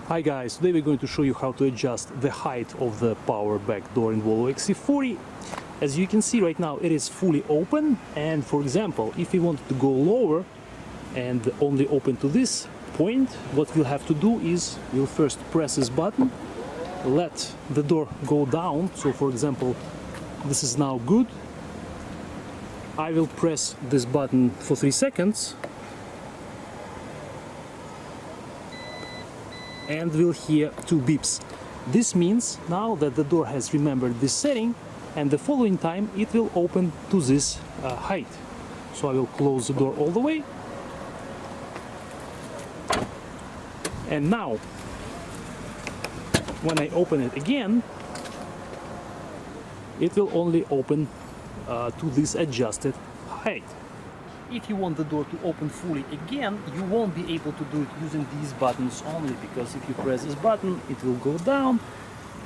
Hi guys, today we're going to show you how to adjust the height of the power back door in Volvo XC40. As you can see right now it is fully open, and for example if you want to go lower and only open to this point, what we'll have to do is we'll first press this button, let the door go down. So for example this is now good. I will press this button for 3 seconds and we'll hear 2 beeps. This means now that the door has remembered this setting, and the following time it will open to this height. So I will close the door all the way, and now when I open it again it will only open to this adjusted height. If you want the door to open fully again, you won't be able to do it using these buttons only, because if you press this button it will go down,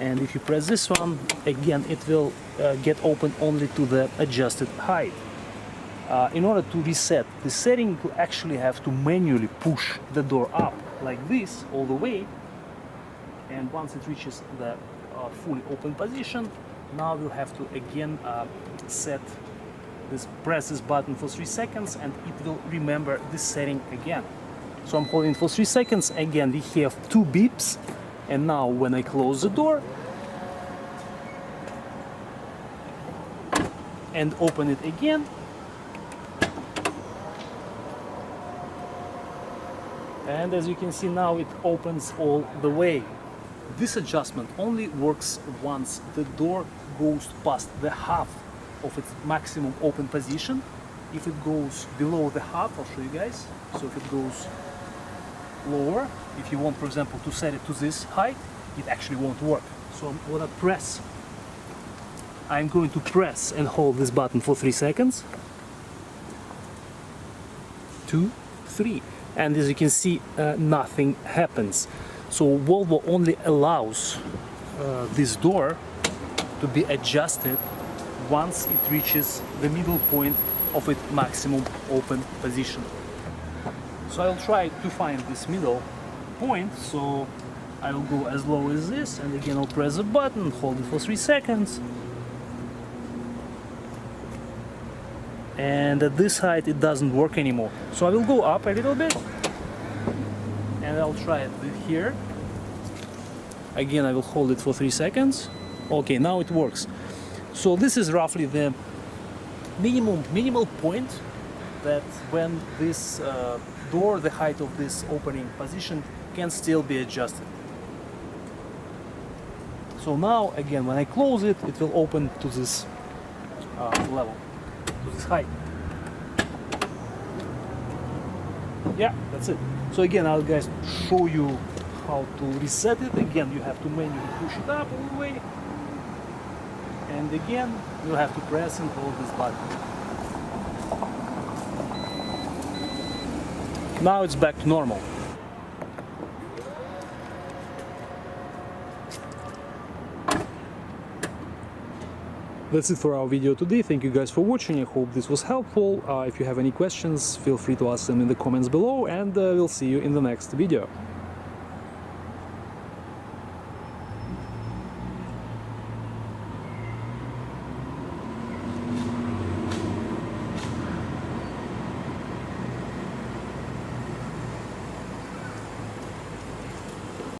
and if you press this one again it will get open only to the adjusted height. In order to reset the setting, you actually have to manually push the door up like this all the way, and once it reaches the fully open position, now we'll have to again press this button for 3 seconds and it will remember this setting again. So I'm holding for 3 seconds, again we have 2 beeps, and now when I close the door and open it again, and as you can see now it opens all the way. This adjustment only works once the door goes past the half of its maximum open position. If it goes below the half, I'll show you guys. So if it goes lower, if you want for example to set it to this height, it actually won't work. So I'm going to press and hold this button for 3 seconds. 2, 3, and as you can see nothing happens. So Volvo only allows this door to be adjusted once it reaches the middle point of its maximum open position. So I'll try to find this middle point. So I will go as low as this, and again I'll press the button, hold it for 3 seconds, and at this height it doesn't work anymore. So I will go up a little bit and I'll try it here. Again I will hold it for 3 seconds. Okay, now it works. So this is roughly the minimal point that when this door, the height of this opening position, can still be adjusted. So now again when I close it, it will open to this level, to this height. Yeah, that's it. So again I'll guys show you how to reset it. Again you have to manually push it up all the way, and again you have to press and hold this button. Now it's back to normal. That's it for our video today. Thank you guys for watching. I hope this was helpful. If you have any questions, feel free to ask them in the comments below, and we'll see you in the next video.